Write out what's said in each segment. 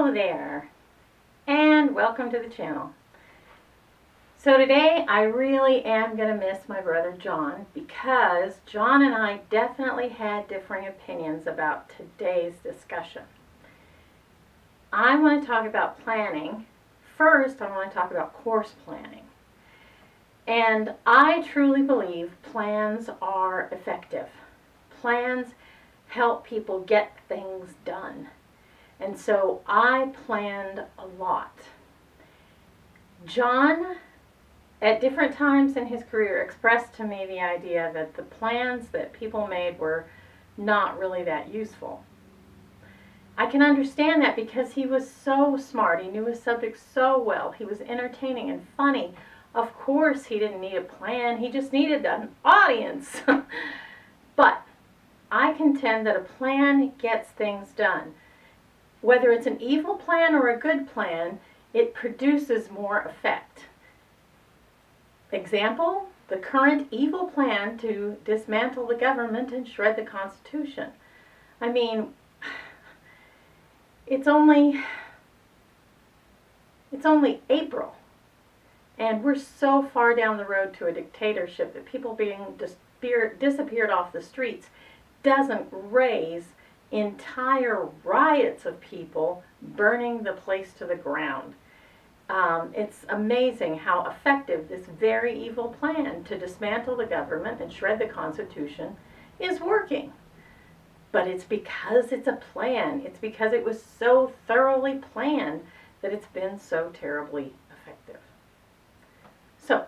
Hello there, and welcome to the channel. So today I really am going to miss my brother John, because John and I definitely had differing opinions about today's discussion. I want to talk about planning. First, I want to talk about course planning. And I truly believe plans are effective. Plans help people get things done. And so I planned a lot. John, at different times in his career, expressed to me the idea that the plans that people made were not really that useful. I can understand that because he was so smart. He knew his subject so well. He was entertaining and funny. Of course, he didn't need a plan. He just needed an audience. But I contend that a plan gets things done. Whether it's an evil plan or a good plan, it produces more effect. Example, the current evil plan to dismantle the government and shred the Constitution. I mean, it's only April, and we're so far down the road to a dictatorship that people being disappeared off the streets doesn't raise entire riots of people burning the place to the ground. It's amazing how effective this very evil plan to dismantle the government and shred the Constitution is working. But it's because it's a plan. It's because it was so thoroughly planned that it's been so terribly effective. So,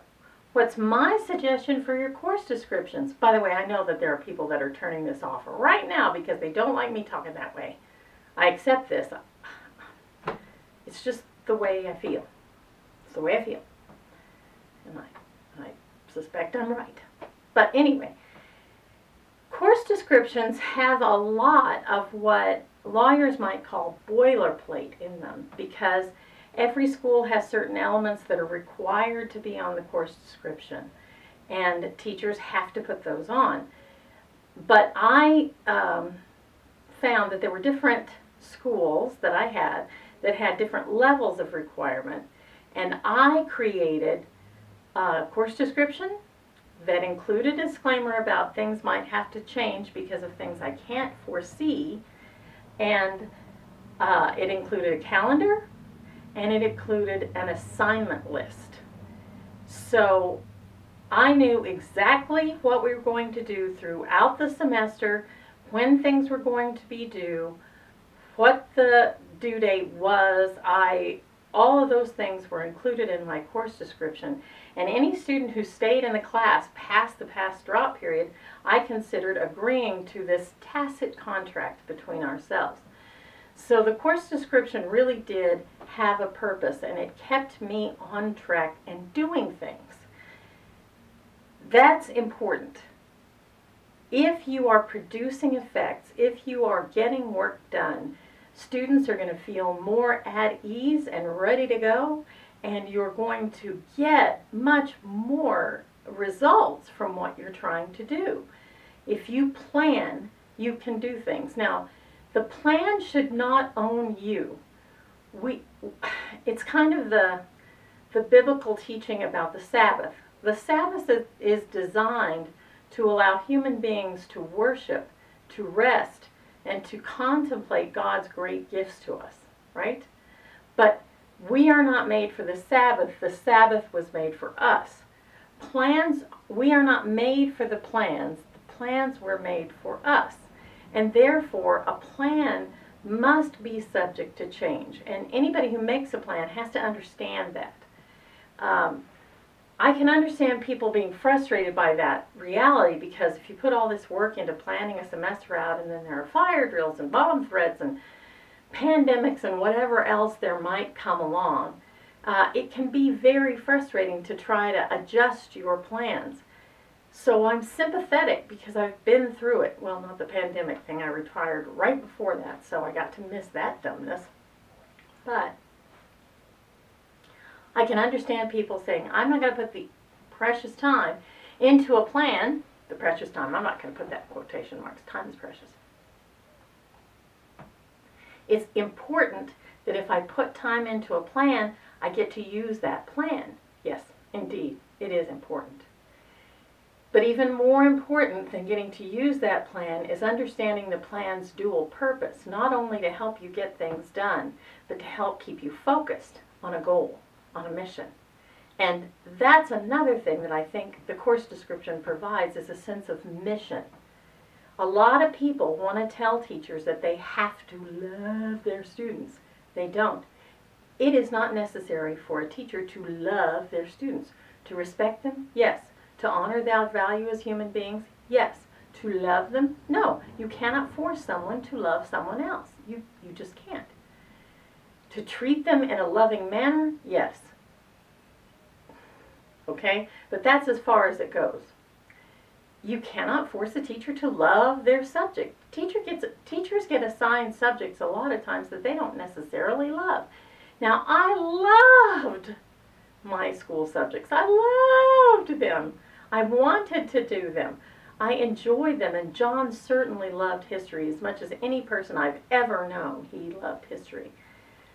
what's my suggestion for your course descriptions? By the way, I know that there are people that are turning this off right now because they don't like me talking that way. I accept this. It's just the way I feel. It's the way I feel. And I suspect I'm right. But anyway, course descriptions have a lot of what lawyers might call boilerplate in them, because every school has certain elements that are required to be on the course description, and teachers have to put those on. But I found that there were different schools that I had that had different levels of requirement, and I created a course description that included a disclaimer about things might have to change because of things I can't foresee, and it included a calendar, and it included an assignment list. So I knew exactly what we were going to do throughout the semester, when things were going to be due, what the due date was. All of those things were included in my course description. And any student who stayed in the class past the pass drop period, I considered agreeing to this tacit contract between ourselves. So the course description really did have a purpose, and it kept me on track and doing things. That's important. If you are producing effects, if you are getting work done, students are going to feel more at ease and ready to go, and you're going to get much more results from what you're trying to do. If you plan, you can do things. Now, the plan should not own you. It's kind of the biblical teaching about the Sabbath. The Sabbath is designed to allow human beings to worship, to rest, and to contemplate God's great gifts to us, right? But we are not made for the Sabbath. The Sabbath was made for us. Plans, we are not made for the plans. The plans were made for us. And therefore, a plan must be subject to change. And anybody who makes a plan has to understand that. I can understand people being frustrated by that reality, because if you put all this work into planning a semester out, and then there are fire drills and bomb threats and pandemics and whatever else there might come along, it can be very frustrating to try to adjust your plans. So I'm sympathetic because I've been through it. Well, not the pandemic thing. I retired right before that, so I got to miss that dumbness. But I can understand people saying, I'm not going to put the precious time into a plan. The precious time, I'm not going to put that in quotation marks. Time is precious. It's important that if I put time into a plan, I get to use that plan. Yes, indeed, it is important. But even more important than getting to use that plan is understanding the plan's dual purpose, not only to help you get things done, but to help keep you focused on a goal, on a mission. And that's another thing that I think the course description provides, is a sense of mission. A lot of people want to tell teachers that they have to love their students. They don't. It is not necessary for a teacher to love their students. To respect them? Yes. To honor their value as human beings? Yes. To love them? No. You cannot force someone to love someone else. You just can't. To treat them in a loving manner? Yes. Okay? But that's as far as it goes. You cannot force a teacher to love their subject. Teachers get assigned subjects a lot of times that they don't necessarily love. Now, I loved my school subjects. I loved them. I wanted to do them. I enjoyed them, and John certainly loved history as much as any person I've ever known. He loved history.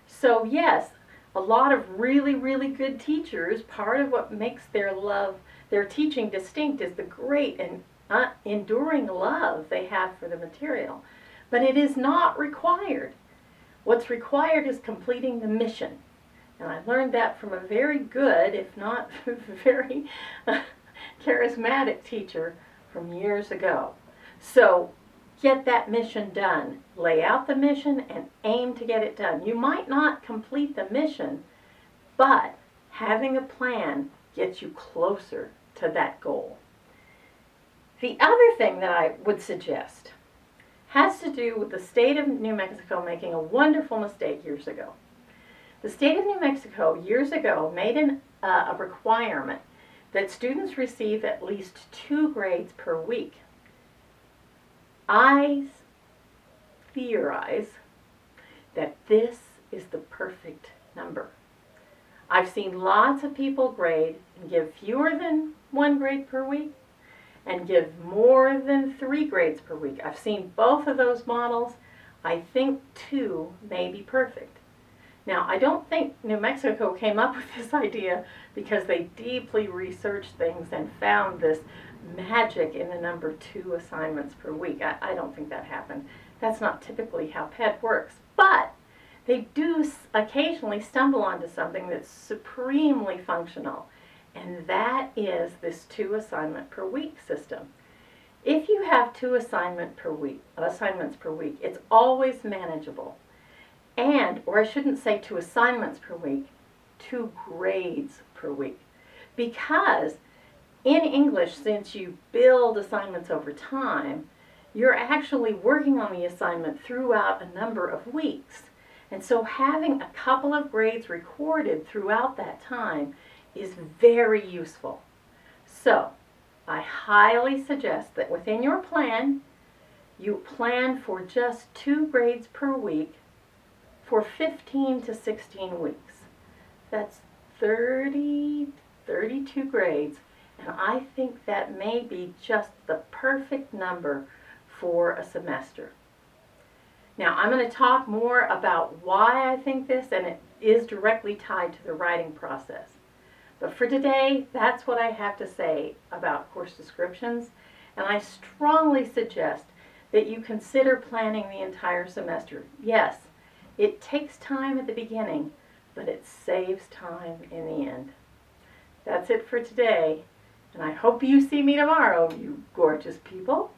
So yes, a lot of really, really good teachers, part of what makes their teaching distinct is the great and enduring love they have for the material. But it is not required. What's required is completing the mission. And I learned that from a very good, if not very charismatic teacher from years ago. So get that mission done. Lay out the mission and aim to get it done. You might not complete the mission, but having a plan gets you closer to that goal. The other thing that I would suggest has to do with the state of New Mexico making a wonderful mistake years ago. The state of New Mexico years ago made a requirement that students receive at least 2 grades per week. I theorize that this is the perfect number. I've seen lots of people grade and give fewer than 1 grade per week and give more than 3 grades per week. I've seen both of those models. I think 2 may be perfect. Now, I don't think New Mexico came up with this idea because they deeply researched things and found this magic in the number 2 assignments per week. I don't think that happened. That's not typically how PED works. But they do occasionally stumble onto something that's supremely functional, and that is this 2 assignment per week system. If you have 2 assignments per week, it's always manageable. Or I shouldn't say 2 assignments per week, 2 grades per week. Because in English, since you build assignments over time, you're actually working on the assignment throughout a number of weeks. And so having a couple of grades recorded throughout that time is very useful. So I highly suggest that within your plan, you plan for just 2 grades per week for 15 to 16 weeks. That's 32 grades, and I think that may be just the perfect number for a semester. Now, I'm going to talk more about why I think this, and it is directly tied to the writing process. But for today, that's what I have to say about course descriptions, and I strongly suggest that you consider planning the entire semester. Yes, it takes time at the beginning, but it saves time in the end. That's it for today, and I hope you see me tomorrow, you gorgeous people.